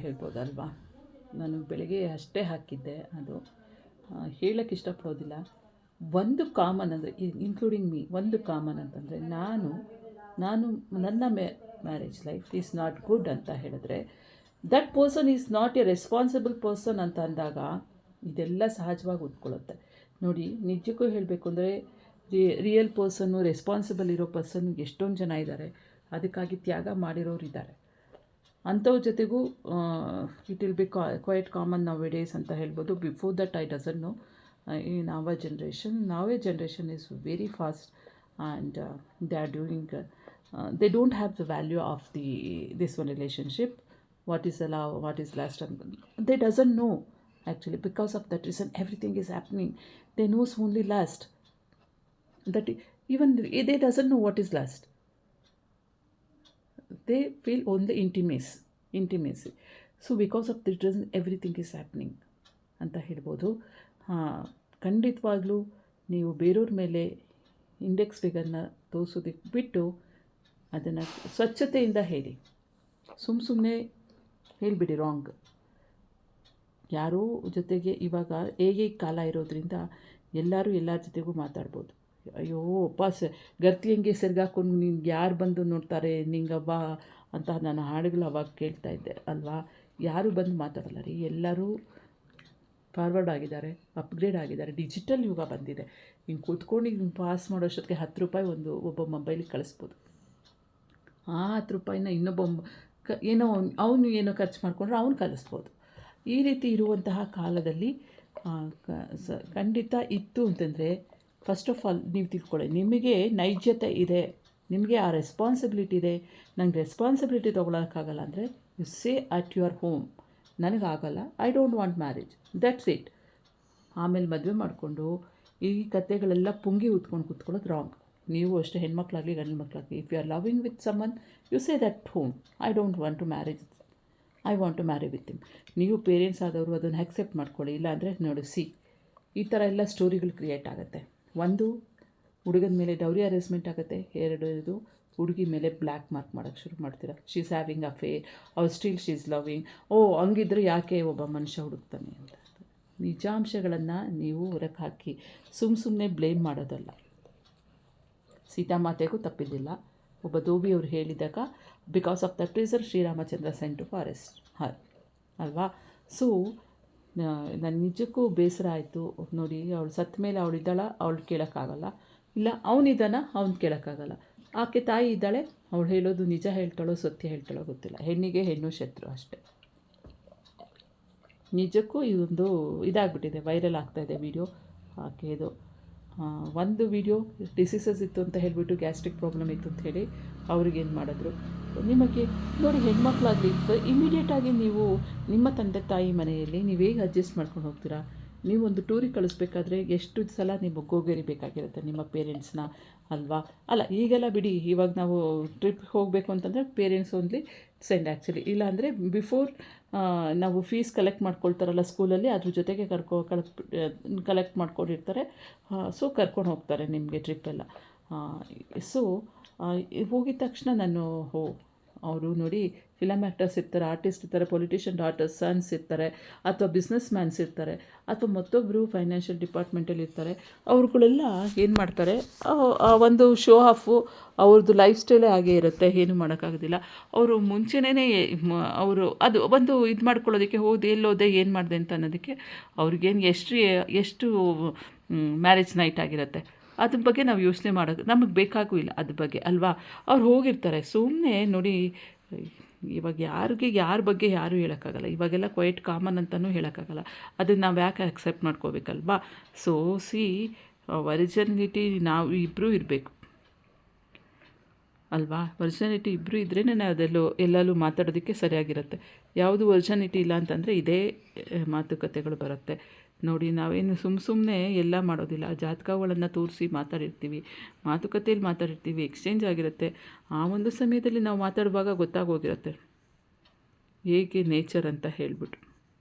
ಹೇಳ್ಬೋದಲ್ವಾ. ನಾನು ಬೆಳಗ್ಗೆ ಅಷ್ಟೇ ಹಾಕಿದ್ದೆ, ಅದು ಹೇಳೋಕ್ಕೆ ಇಷ್ಟಪಡೋದಿಲ್ಲ. ಒಂದು ಕಾಮನ್ ಅಂದರೆ ಇನ್ಕ್ಲೂಡಿಂಗ್ ಮೀ, ಒಂದು ಕಾಮನ್ ಅಂತಂದರೆ ನಾನು ನನ್ನ marriage life is not good ಅಂತ ಹೇಳಿದ್ರೆ, that person is not a responsible person ಅಂತ ಅಂದಾಗ ಇದೆಲ್ಲ ಸಹಜವಾಗಿ ಉಟ್ಕೊಳ್ಳುತ್ತೆ. ನೋಡಿ, ನಿಜಕ್ಕೂ ಹೇಳಬೇಕು ಅಂದರೆ ರಿಯಲ್ ಪರ್ಸನ್ನು, ರೆಸ್ಪಾನ್ಸಿಬಲ್ ಇರೋ ಪರ್ಸನ್ ಎಷ್ಟೊಂದು ಜನ ಇದ್ದಾರೆ, ಅದಕ್ಕಾಗಿ ತ್ಯಾಗ ಮಾಡಿರೋರು ಇದ್ದಾರೆ. ಅಂಥವ್ರ ಜೊತೆಗೂ it will be quite common nowadays ಅಂತ ಹೇಳ್ಬೋದು. Before that I doesn't know. In our generation is very fast and they are doing, they don't have the value of this one relationship, what is the love, what is lust, and they doesn't know actually. Because of that reason everything is happening. They knows only lust, that even they doesn't know what is lust. They feel only intimacy. So because of this reason everything is happening ಅಂತ ಹೇಳ್ಬೋದು. ಖಂಡಿತವಾಗ್ಲೂ ನೀವು ಬೇರೆಯವ್ರ ಮೇಲೆ index ಫಿಗರ್ನ ತೋರಿಸೋದಕ್ಕೆ ಬಿಟ್ಟು ಅದನ್ನು ಸ್ವಚ್ಛತೆಯಿಂದ ಹೇಳಿ. ಸುಮ್ಮನೆ ಹೇಳಿಬಿಡಿ ರಾಂಗ್. ಯಾರೋ ಜೊತೆಗೆ ಇವಾಗ ಹೇಗೆ ಕಾಲ ಇರೋದ್ರಿಂದ ಎಲ್ಲರೂ ಎಲ್ಲರ ಜೊತೆಗೂ ಮಾತಾಡ್ಬೋದು. ಅಯ್ಯೋ ಗರ್ತಿ ಹೆಂಗೆ ಸೆರ್ಗಾಕೊಂಡು ನಿನ್ಗೆ ಯಾರು ಬಂದು ನೋಡ್ತಾರೆ ನಿಂಗವ್ವ ಅಂತ ನಾನು ಹಾಡುಗಳು ಅವಾಗ ಕೇಳ್ತಾ ಇದ್ದೆ ಅಲ್ವಾ. ಯಾರು ಬಂದು ಮಾತಾಡಲ್ಲ ರೀ, ಎಲ್ಲರೂ ಫಾರ್ವರ್ಡ್ ಆಗಿದ್ದಾರೆ, ಅಪ್ಗ್ರೇಡ್ ಆಗಿದ್ದಾರೆ, ಡಿಜಿಟಲ್ ಯುಗ ಬಂದಿದೆ. ಹಿಂಗೆ ಕೂತ್ಕೊಂಡು ಹಿಂಗೆ ಪಾಸ್ ಮಾಡೋಷ್ಟೊತ್ತಿಗೆ 10 ರೂಪಾಯಿ ಒಬ್ಬ ಮೊಬೈಲಿಗೆ ಕಳಿಸ್ಬೋದು. ಆ 10 ರೂಪಾಯಿನ ಇನ್ನೊಬ್ಬ ಅವನು ಏನೋ ಖರ್ಚು ಮಾಡಿಕೊಂಡ್ರೆ ಅವ್ನು ಕಳಿಸ್ಬೋದು. ಈ ರೀತಿ ಇರುವಂತಹ ಕಾಲದಲ್ಲಿ ಖಂಡಿತ ಇತ್ತು ಅಂತಂದರೆ, ಫಸ್ಟ್ ಆಫ್ ಆಲ್ ನೀವು ತಿಳ್ಕೊಳ್ಳಿ, ನಿಮಗೆ ನೈಜತೆ ಇದೆ, ನಿಮಗೆ ಆ ರೆಸ್ಪಾನ್ಸಿಬಿಲಿಟಿ ಇದೆ. ನಂಗೆ ರೆಸ್ಪಾನ್ಸಿಬಿಲಿಟಿ ತೊಗೊಳಕ್ಕಾಗಲ್ಲ ಅಂದರೆ you say at your home, ನನಗಾಗಲ್ಲ, I don't want marriage, that's it. ಆಮೇಲೆ ಮದುವೆ ಮಾಡಿಕೊಂಡು ಈ ಕತೆಗಳೆಲ್ಲ ಪುಂಗಿ ಉತ್ಕೊಂಡು ಕೂತ್ಕೊಳ್ಳೋದು ರಾಂಗ್. ನೀವು ಅಷ್ಟೇ, ಹೆಣ್ಮಕ್ಳಾಗಲಿ ಗಂಡು ಮಕ್ಕಳಾಗಲಿ, if you are loving with someone you say that home, I don't want to marriage, I want to marry with him. ನೀವು ಪೇರೆಂಟ್ಸ್ ಆದವರು ಅದನ್ನು ಆಕ್ಸೆಪ್ಟ್ ಮಾಡ್ಕೊಳ್ಳಿ. ಇಲ್ಲಾಂದರೆ ನೋಡಿ, ಈ ಥರ ಎಲ್ಲ ಸ್ಟೋರಿಗಳು ಕ್ರಿಯೇಟ್ ಆಗುತ್ತೆ. ಒಂದು, ಹುಡುಗನ ಮೇಲೆ ಡೌರಿ ಅರೇಂಜ್ಮೆಂಟ್ ಆಗುತ್ತೆ. ಎರಡನೇದು, ಹುಡುಗಿ ಮೇಲೆ ಬ್ಲ್ಯಾಕ್ ಮಾರ್ಕ್ ಮಾಡೋಕ್ಕೆ ಶುರು ಮಾಡ್ತೀರಾ. She is having affair are still she is loving. ಹಂಗಿದ್ರೆ ಯಾಕೆ ಒಬ್ಬ ಮನುಷ್ಯ ಹುಡುಕ್ತಾನೆ ಅಂತ. ನಿಜಾಂಶಗಳನ್ನು ನೀವು ಹೊರಗೆ ಹಾಕಿ ಸುಮ್ಮನೆ ಬ್ಲೇಮ್ ಮಾಡೋದಲ್ಲ. ಸೀತಾಮಾತೆಗೂ ತಪ್ಪಿದ್ದಿಲ್ಲ. ಒಬ್ಬ ಧೋಬಿಯವರು ಹೇಳಿದಾಗ because of that reason Sriramachandra sent to forest her ಅಲ್ವಾ. ಸೊ ನನ್ನ ನಿಜಕ್ಕೂ ಬೇಸರ ಆಯಿತು ನೋಡಿ. ಅವಳು ಸತ್ತ ಮೇಲೆ ಅವಳಿದ್ದಾಳ, ಅವಳು ಕೇಳೋಕ್ಕಾಗಲ್ಲ. ಇಲ್ಲ ಅವನಿದ್ದಾನ, ಅವ್ನು ಕೇಳೋಕ್ಕಾಗಲ್ಲ. ಆಕೆ ತಾಯಿ ಇದ್ದಾಳೆ, ಅವಳು ಹೇಳೋದು ನಿಜ ಹೇಳ್ತಾಳೋ ಸತ್ಯ ಹೇಳ್ತಾಳೋ ಗೊತ್ತಿಲ್ಲ. ಹೆಣ್ಣಿಗೆ ಹೆಣ್ಣು ಶತ್ರು ಅಷ್ಟೆ. ನಿಜಕ್ಕೂ ಇದೊಂದು ಇದಾಗ್ಬಿಟ್ಟಿದೆ, ವೈರಲ್ ಆಗ್ತಾಯಿದೆ ವಿಡಿಯೋ. ಆಕೆದು ಒಂದು ವಿಡಿಯೋ ಡಿಸೀಸಸ್ ಇತ್ತು ಅಂತ ಹೇಳಿಬಿಟ್ಟು, ಗ್ಯಾಸ್ಟ್ರಿಕ್ ಪ್ರಾಬ್ಲಮ್ ಇತ್ತು ಅಂತ ಹೇಳಿ ಅವ್ರಿಗೇನು ಮಾಡಿದ್ರು. ನಿಮಗೆ ನೋಡಿ, ಹೆಣ್ಮಕ್ಳಾಗಲಿ ಇಮಿಡಿಯೇಟಾಗಿ ನೀವು ನಿಮ್ಮ ತಂದೆ ತಾಯಿ ಮನೆಯಲ್ಲಿ ನೀವು ಹೇಗೆ ಅಡ್ಜಸ್ಟ್ ಮಾಡ್ಕೊಂಡು ಹೋಗ್ತೀರಾ. ನೀವೊಂದು ಟೂರಿಗೆ ಕಳಿಸ್ಬೇಕಾದ್ರೆ ಎಷ್ಟು ಸಲ ನೀವು ಗೋಗರಿಬೇಕಾಗಿರುತ್ತೆ ನಿಮ್ಮ ಪೇರೆಂಟ್ಸ್ನ ಅಲ್ವಾ. ಅಲ್ಲ, ಈಗೆಲ್ಲ ಬಿಡಿ, ಇವಾಗ ನಾವು ಟ್ರಿಪ್ ಹೋಗಬೇಕು ಅಂತಂದರೆ ಪೇರೆಂಟ್ಸ್ ಓನ್ಲಿ ಸೆಂಡ್ ಆ್ಯಕ್ಚುಲಿ. ಇಲ್ಲಾಂದರೆ ಬಿಫೋರ್ ನಾವು ಫೀಸ್ ಕಲೆಕ್ಟ್ ಮಾಡ್ಕೊಳ್ತಾರಲ್ಲ ಸ್ಕೂಲಲ್ಲಿ, ಅದ್ರ ಜೊತೆಗೆ ಕಲೆಕ್ಟ್ ಮಾಡ್ಕೊಂಡಿರ್ತಾರೆ. ಸೊ ಕರ್ಕೊಂಡು ಹೋಗ್ತಾರೆ ನಿಮಗೆ ಟ್ರಿಪ್ಪೆಲ್ಲ. ಸೊ ಹೋಗಿದ ತಕ್ಷಣ ಅವರು ನೋಡಿ, ಫಿಲಮ್ ಆ್ಯಕ್ಟರ್ಸ್ ಇರ್ತಾರೆ, ಆರ್ಟಿಸ್ಟ್ ಇರ್ತಾರೆ, ಪೊಲಿಟಿಷಿಯನ್ ಡಾಟರ್ಸ್ ಸನ್ಸ್ ಇರ್ತಾರೆ, ಅಥವಾ ಬಿಸ್ನೆಸ್ ಮ್ಯಾನ್ಸ್ ಇರ್ತಾರೆ, ಅಥವಾ ಮತ್ತೊಬ್ಬರು ಫೈನಾನ್ಷಿಯಲ್ ಡಿಪಾರ್ಟ್ಮೆಂಟಲ್ಲಿ ಇರ್ತಾರೆ. ಅವ್ರುಗಳೆಲ್ಲ ಏನು ಮಾಡ್ತಾರೆ, ಒಂದು ಶೋ ಆಫು, ಅವ್ರದ್ದು ಲೈಫ್ ಸ್ಟೈಲೇ ಹಾಗೇ ಇರುತ್ತೆ, ಏನು ಮಾಡೋಕ್ಕಾಗೋದಿಲ್ಲ. ಅವರು ಮುಂಚೆನೇ ಅವರು ಅದು ಒಂದು ಇದು ಮಾಡ್ಕೊಳ್ಳೋದಕ್ಕೆ ಎಲ್ಲೋದೆ ಏನು ಮಾಡಿದೆ ಅಂತ ಅನ್ನೋದಕ್ಕೆ ಅವ್ರಿಗೇನು ಎಷ್ಟು ಮ್ಯಾರೇಜ್ ನೈಟ್ ಆಗಿರುತ್ತೆ, ಅದ್ರ ಬಗ್ಗೆ ನಾವು ಯೋಚನೆ ಮಾಡೋದು ನಮಗೆ ಬೇಕಾಗೂ ಇಲ್ಲ ಅದ್ರ ಬಗ್ಗೆ ಅಲ್ವಾ. ಅವ್ರು ಹೋಗಿರ್ತಾರೆ ಸುಮ್ಮನೆ. ನೋಡಿ, ಇವಾಗ ಯಾರ ಬಗ್ಗೆ ಯಾರೂ ಹೇಳೋಕ್ಕಾಗಲ್ಲ. ಇವಾಗೆಲ್ಲ ಕ್ವೈಟ್ ಕಾಮನ್ ಅಂತಲೂ ಹೇಳೋಕ್ಕಾಗಲ್ಲ. ಅದನ್ನು ನಾವು ಯಾಕೆ ಅಕ್ಸೆಪ್ಟ್ ಮಾಡ್ಕೋಬೇಕಲ್ವಾ. ಸೊ ಒರಿಜಿನಿಟಿ ನಾವು ಇಬ್ಬರೂ ಇರಬೇಕು ಅಲ್ವಾ. ಒರಿಜಿನಿಟಿ ಇಬ್ಬರು ಇದ್ರೇ ಎಲ್ಲಲ್ಲೂ ಮಾತಾಡೋದಕ್ಕೆ ಸರಿಯಾಗಿರುತ್ತೆ. ಯಾವುದು ಒರಿಜಿನಿಟಿ ಇಲ್ಲ ಅಂತಂದರೆ ಇದೇ ಮಾತುಕತೆಗಳು ಬರುತ್ತೆ. ನೋಡಿ, ನಾವೇನು ಸುಮ್ಮನೆ ಎಲ್ಲ ಮಾಡೋದಿಲ್ಲ. ಜಾತಕಗಳನ್ನು ತೋರಿಸಿ ಮಾತಾಡಿರ್ತೀವಿ, ಮಾತುಕತೆಯಲ್ಲಿ ಮಾತಾಡಿರ್ತೀವಿ, ಎಕ್ಸ್ಚೇಂಜ್ ಆಗಿರುತ್ತೆ. ಆ ಒಂದು ಸಮಯದಲ್ಲಿ ನಾವು ಮಾತಾಡುವಾಗ ಗೊತ್ತಾಗೋಗಿರುತ್ತೆ ಹೇಗೆ ನೇಚರ್ ಅಂತ ಹೇಳಿಬಿಟ್ಟು.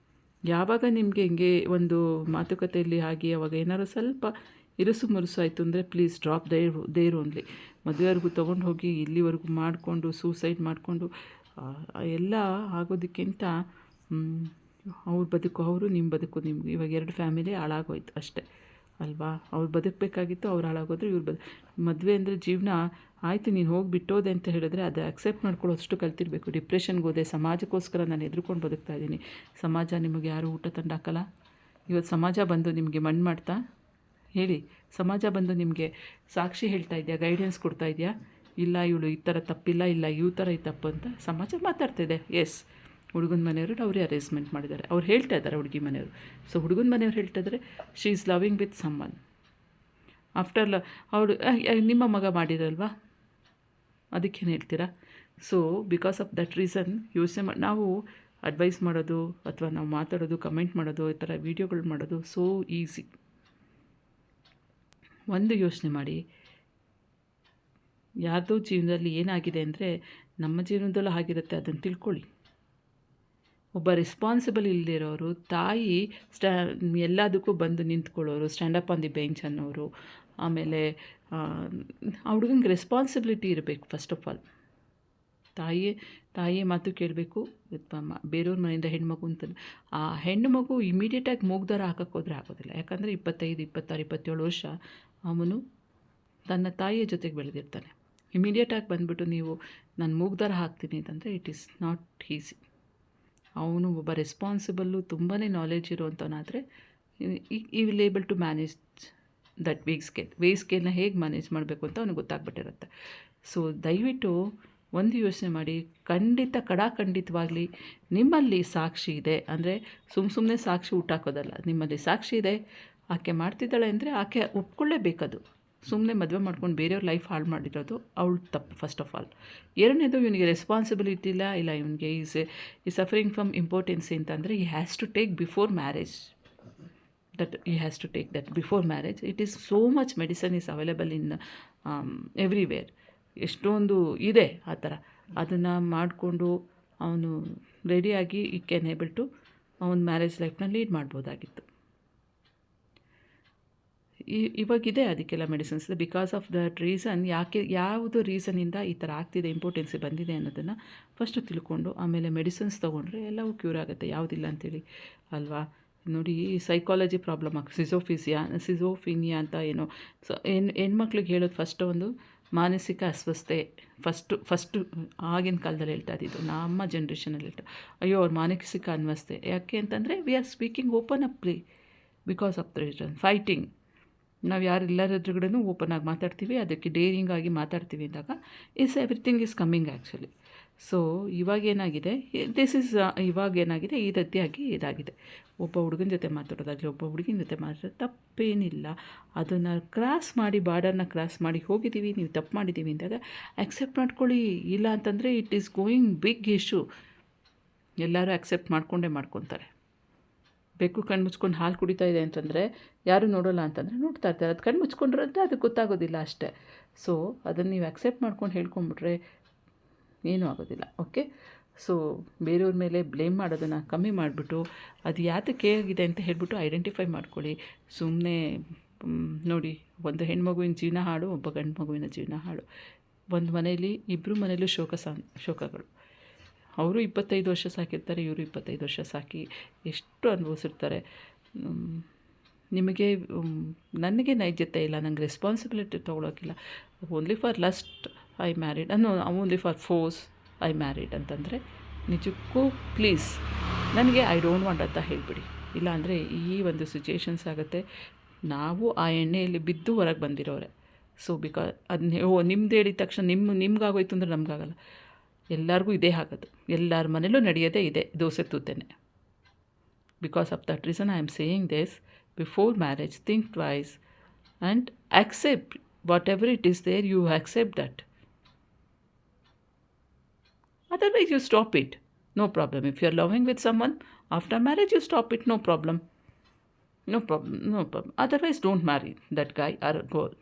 ಯಾವಾಗ ನಿಮಗೆ ಹಿಂಗೆ ಒಂದು ಮಾತುಕತೆಯಲ್ಲಿ ಆಗಿ ಅವಾಗ ಏನಾದ್ರು ಸ್ವಲ್ಪ ಇರುಸು ಮುರುಸು ಆಯಿತು ಅಂದರೆ ಪ್ಲೀಸ್ ಡ್ರಾಪ್ ದೇರ್ ಓನ್ಲಿ. ಮದುವೆವರೆಗೂ ತೊಗೊಂಡು ಹೋಗಿ ಇಲ್ಲಿವರೆಗೂ ಮಾಡಿಕೊಂಡು ಸೂಸೈಡ್ ಮಾಡಿಕೊಂಡು ಎಲ್ಲ ಆಗೋದಕ್ಕಿಂತ ಅವ್ರ ಬದುಕು ಅವರು, ನಿಮ್ಮ ಬದುಕು ನಿಮ್ಗೆ. ಇವಾಗ 2 ಫ್ಯಾಮಿಲಿ ಹಾಳಾಗೋಯ್ತು ಅಷ್ಟೇ ಅಲ್ವಾ. ಅವ್ರು ಬದುಕಬೇಕಾಗಿತ್ತು, ಅವ್ರು ಹಾಳಾಗೋದ್ರು. ಇವ್ರು ಮದುವೆ ಅಂದರೆ ಜೀವನ ಆಯಿತು, ನೀನು ಹೋಗಿ ಬಿಟ್ಟೋದೆ ಅಂತ ಹೇಳಿದ್ರೆ ಅದು ಅಕ್ಸೆಪ್ಟ್ ಮಾಡ್ಕೊಳ್ಳೋಷ್ಟು ಕಲ್ತಿರಬೇಕು. ಡಿಪ್ರೆಷನ್ಗೆ ಹೋದೆ, ಸಮಾಜಕ್ಕೋಸ್ಕರ ನಾನು ಎದುರ್ಕೊಂಡು ಬದುಕ್ತಾ ಇದ್ದೀನಿ. ಸಮಾಜ ನಿಮಗೆ ಯಾರು ಊಟ ತಂದಾಕಲ್ಲ. ಇವತ್ತು ಸಮಾಜ ಬಂದು ನಿಮಗೆ ಮಣ್ಣು ಮಾಡ್ತಾ ಹೇಳಿ, ಸಮಾಜ ಬಂದು ನಿಮಗೆ ಸಾಕ್ಷಿ ಹೇಳ್ತಾ ಇದೆಯಾ, ಗೈಡೆನ್ಸ್ ಕೊಡ್ತಾ ಇದೆಯಾ, ಇಲ್ಲ ಇವಳು ಈ ಥರ ತಪ್ಪಿಲ್ಲ, ಇಲ್ಲ ಈ ಥರ ಈ ತಪ್ಪು ಅಂತ ಸಮಾಜ ಮಾತಾಡ್ತಿದೆ. ಎಸ್, ಹುಡುಗನ ಮನೆಯವರು ಅವರೇ ಅರೇಂಜ್ಮೆಂಟ್ ಮಾಡಿದ್ದಾರೆ, ಅವ್ರು ಹೇಳ್ತಾ ಇದ್ದಾರೆ ಹುಡುಗಿ ಮನೆಯವರು. ಸೊ ಹುಡುಗನ ಮನೆಯವ್ರು ಹೇಳ್ತಾ ಇದ್ದಾರೆ she is loving with summon after ಅವಳು ನಿಮ್ಮ ಮಗ ಮಾಡಿರಲ್ವಾ, ಅದಕ್ಕೇನು ಹೇಳ್ತೀರಾ? So because of that reason ಯೋಚನೆ ನಾವು ಅಡ್ವೈಸ್ ಮಾಡೋದು ಅಥವಾ ನಾವು ಮಾತಾಡೋದು, ಕಮೆಂಟ್ ಮಾಡೋದು, ಈ ಥರ ವೀಡಿಯೋಗಳು ಮಾಡೋದು ಸೋ ಈಸಿ. ಒಂದು ಯೋಚನೆ ಮಾಡಿ, ಯಾರ್ದೋ ಜೀವನದಲ್ಲಿ ಏನಾಗಿದೆ ಅಂದರೆ ನಮ್ಮ ಜೀವನದಲ್ಲೂ ಆಗಿರುತ್ತೆ, ಅದನ್ನು ತಿಳ್ಕೊಳ್ಳಿ. ಒಬ್ಬ ರೆಸ್ಪಾನ್ಸಿಬಲ್ ಇಲ್ಲದಿರೋರು, ತಾಯಿ ಎಲ್ಲದಕ್ಕೂ ಬಂದು ನಿಂತ್ಕೊಳ್ಳೋರು, ಸ್ಟ್ಯಾಂಡಪ್ ಆನ್ ದಿ ಬೆಂಚ್ ಅನ್ನೋರು. ಆಮೇಲೆ ಆ ಹುಡುಗಂಗೆ ರೆಸ್ಪಾನ್ಸಿಬಿಲಿಟಿ ಇರಬೇಕು. ಫಸ್ಟ್ ಆಫ್ ಆಲ್ ತಾಯಿಯೇ ಮಾತು ಕೇಳಬೇಕು. ಬೇರೆಯವ್ರ ಮನೆಯಿಂದ ಹೆಣ್ಮಗು ಅಂತ ಆ ಹೆಣ್ಣು ಮಗು ಇಮಿಡಿಯೇಟಾಗಿ ಮೂಗ್ದಾರ ಹಾಕೋಕ್ಕೋದ್ರೆ ಆಗೋದಿಲ್ಲ. ಯಾಕಂದರೆ 25, 26, 27 ವರ್ಷ ಅವನು ತನ್ನ ತಾಯಿಯ ಜೊತೆಗೆ ಬೆಳೆದಿರ್ತಾನೆ. ಇಮಿಡಿಯೇಟಾಗಿ ಬಂದುಬಿಟ್ಟು ನೀವು ನಾನು ಮೂಗ್ದಾರ ಹಾಕ್ತೀನಿ ಅಂತಂದರೆ ಇಟ್ ಈಸ್ ನಾಟ್ ಈಸಿ. ಅವನು ಒಬ್ಬ ರೆಸ್ಪಾನ್ಸಿಬಲ್ಲು, ತುಂಬಾ ನಾಲೆಡ್ಜ್ ಇರುವಂಥವನಾದರೆ ಈ will able to manage that wage ಸ್ಕೇಲ್ನ ಹೇಗೆ ಮ್ಯಾನೇಜ್ ಮಾಡಬೇಕು ಅಂತ ಅವನಿಗೆ ಗೊತ್ತಾಗ್ಬಿಟ್ಟಿರುತ್ತೆ. ಸೊ ದಯವಿಟ್ಟು ಒಂದು ಯೋಚನೆ ಮಾಡಿ, ಖಂಡಿತವಾಗಲಿ ನಿಮ್ಮಲ್ಲಿ ಸಾಕ್ಷಿ ಇದೆ ಅಂದರೆ ಸುಮ್ಮನೆ ಸಾಕ್ಷಿ ಊಟ ಹಾಕೋದಲ್ಲ. ನಿಮ್ಮಲ್ಲಿ ಸಾಕ್ಷಿ ಇದೆ, ಆಕೆ ಮಾಡ್ತಿದ್ದಾಳೆ ಅಂದರೆ ಆಕೆ ಒಪ್ಕೊಳ್ಳೇಬೇಕದು. ಸುಮ್ಮನೆ ಮದುವೆ ಮಾಡ್ಕೊಂಡು ಬೇರೆಯವ್ರ ಲೈಫ್ ಹಾಳು ಮಾಡಿರೋದು ಅವಳು ತಪ್ಪು ಫಸ್ಟ್ ಆಫ್ ಆಲ್. ಎರಡನೇದು, ಇವನಿಗೆ ರೆಸ್ಪಾನ್ಸಿಬಿಲಿಟಿ ಇಲ್ಲ, ಇವನಿಗೆ ಈ ಸಫರಿಂಗ್ ಫ್ರಮ್ ಇಂಪಾರ್ಟೆನ್ಸಿ ಅಂತಂದರೆ he has to take before marriage. That before marriage. It is so much medicine is available in everywhere. ಎಷ್ಟೊಂದು ಇದೆ ಆ ಥರ. ಅದನ್ನು ಮಾಡಿಕೊಂಡು ಅವನು ರೆಡಿಯಾಗಿ ಈ ಕ್ಯಾನ್ ಏಬಲ್ ಟು ಅವನ ಮ್ಯಾರೇಜ್ ಲೈಫ್ನ ಲೀಡ್ ಮಾಡ್ಬೋದಾಗಿತ್ತು. ಇವಾಗಿದೆ ಅದಕ್ಕೆಲ್ಲ medicines. Because of that reason, ಯಾವುದು ರೀಸನಿಂದ ಈ ಥರ ಆಗ್ತಿದೆ, ಇಂಪಾರ್ಟೆನ್ಸಿ ಬಂದಿದೆ ಅನ್ನೋದನ್ನು ಫಸ್ಟು ತಿಳ್ಕೊಂಡು ಆಮೇಲೆ ಮೆಡಿಸಿನ್ಸ್ ತೊಗೊಂಡ್ರೆ ಎಲ್ಲವೂ ಕ್ಯೂರ್ ಆಗುತ್ತೆ. ಯಾವುದಿಲ್ಲ ಅಂಥೇಳಿ ಅಲ್ವಾ. ನೋಡಿ, ಸೈಕಾಲಜಿ ಪ್ರಾಬ್ಲಮ್ ಸಿಜೋಫಿನಿಯಾ ಅಂತ ಏನೋ. ಸೊ ಹೆಣ್ಮಕ್ಳಿಗೆ ಹೇಳೋದು ಫಸ್ಟ್ ಒಂದು ಮಾನಸಿಕ ಅಸ್ವಸ್ಥತೆ ಫಸ್ಟು ಆಗಿನ ಕಾಲದಲ್ಲಿ ಹೇಳ್ತಾ ಇದ್ದಿದ್ದು. ನಮ್ಮ ಜನ್ರೇಷನಲ್ಲಿ ಹೇಳ್ತಾ, ಅಯ್ಯೋ ಅವ್ರು ಮಾನಸಿಕ ಅನ್ವಸ್ತೆ. ಯಾಕೆ ಅಂತಂದರೆ we are speaking openly because of the reason fighting. ನಾವು ಯಾರೆಲ್ಲರ ಎದುರುಗಡೆನೂ ಓಪನ್ ಆಗಿ ಮಾತಾಡ್ತೀವಿ, ಅದಕ್ಕೆ ಡೇರಿಂಗ್ ಆಗಿ ಮಾತಾಡ್ತೀವಿ ಅಂದಾಗ everything is coming actually. So ಇವಾಗೇನಾಗಿದೆ ಈ ರೀತಿಯಾಗಿ ಇದಾಗಿದೆ. ಒಬ್ಬ ಹುಡುಗನ ಜೊತೆ ಮಾತಾಡೋದಾಗಲಿ, ಒಬ್ಬ ಹುಡುಗಿನ ಜೊತೆ ಮಾತಾಡೋದು ತಪ್ಪೇನಿಲ್ಲ. ಅದನ್ನು ಕ್ರಾಸ್ ಮಾಡಿ, ಬಾರ್ಡರ್ನ ಕ್ರಾಸ್ ಮಾಡಿ ಹೋಗಿದ್ದೀವಿ, ನೀವು ತಪ್ಪು ಮಾಡಿದ್ದೀವಿ ಅಂದಾಗ ಆ್ಯಕ್ಸೆಪ್ಟ್ ಮಾಡ್ಕೊಳ್ಳಿ. ಇಲ್ಲ ಅಂತಂದರೆ it is going big issue. ಎಲ್ಲರೂ ಆ್ಯಕ್ಸೆಪ್ಟ್ ಮಾಡ್ಕೊತಾರೆ. ಬೆಕ್ಕು ಕಣ್ಣು ಮುಚ್ಕೊಂಡು ಹಾಲು ಕುಡಿತಾ ಇದೆ ಅಂತಂದರೆ ಯಾರೂ ನೋಡೋಲ್ಲ ಅಂತಂದರೆ ನೋಡ್ತಾ ಇರ್ತಾರೆ. ಅದು ಕಣ್ಣು ಮುಚ್ಕೊಂಡ್ರಂತೆ ಅದಕ್ಕೆ ಗೊತ್ತಾಗೋದಿಲ್ಲ ಅಷ್ಟೇ. ಸೊ ಅದನ್ನು ನೀವು ಆ್ಯಕ್ಸೆಪ್ಟ್ ಮಾಡ್ಕೊಂಡು ಹೇಳ್ಕೊಂಬಿಟ್ರೆ ಏನೂ ಆಗೋದಿಲ್ಲ. ಓಕೆ. ಸೊ ಬೇರೆಯವ್ರ ಮೇಲೆ ಬ್ಲೇಮ್ ಮಾಡೋದನ್ನು ಕಮ್ಮಿ ಮಾಡಿಬಿಟ್ಟು ಅದು ಯಾತಕ್ಕೆ ಆಗಿದೆ ಅಂತ ಹೇಳ್ಬಿಟ್ಟು ಐಡೆಂಟಿಫೈ ಮಾಡ್ಕೊಳ್ಳಿ. ಸುಮ್ಮನೆ ನೋಡಿ, ಒಂದು ಹೆಣ್ಮಗುವಿನ ಜೀವನ ಹಾಳು, ಒಬ್ಬ ಗಂಡು ಮಗುವಿನ ಜೀವನ ಹಾಳು. ಒಂದು ಮನೆಯಲ್ಲಿ ಇಬ್ಬರು ಮನೆಯಲ್ಲೂ ಶೋಕಗಳು. ಅವರು 25 ವರ್ಷ ಸಾಕಿರ್ತಾರೆ, ಇವರು 25 ವರ್ಷ ಸಾಕಿ ಎಷ್ಟು ಅನುಭವಿಸಿರ್ತಾರೆ. ನನಗೆ ನೈಜತೆ ಇಲ್ಲ, ನನಗೆ ರೆಸ್ಪಾನ್ಸಿಬಿಲಿಟಿ ತೊಗೊಳೋಕ್ಕಿಲ್ಲ. Only for lust I married only for force I married ಅಂತಂದರೆ ನಿಜಕ್ಕೂ ಪ್ಲೀಸ್ ನನಗೆ ಐ ಡೋಂಟ್ ವಾಂಟ್ ಅಂತ ಹೇಳಿಬಿಡಿ. ಇಲ್ಲಾಂದರೆ ಈ ಒಂದು ಸಿಚುಯೇಷನ್ಸ್ ಆಗುತ್ತೆ. ನಾವು ಆ ಎಣ್ಣೆಯಲ್ಲಿ ಬಿದ್ದು ಹೊರಗೆ ಬಂದಿರೋರೆ. ಸೊ ಅದನ್ನ ನಿಮ್ದು ಹೇಳಿದ ತಕ್ಷಣ ನಿಮ್ಗಾಗೋಯ್ತು ಅಂದರೆ ನಮಗಾಗಲ್ಲ. ಎಲ್ಲರಿಗೂ ಇದೇ ಆಗೋದು, ಎಲ್ಲರ ಮನೇಲೂ ನಡೆಯೋದೇ ಇದೆ, ದೋಸೆ ತೂತೇನೆ. Because of that reason I am saying this. Before marriage think twice and accept whatever it is there, you accept that. Otherwise you stop it, no problem. If you are loving with someone, after marriage you stop it, no problem. Otherwise don't marry that guy or girl.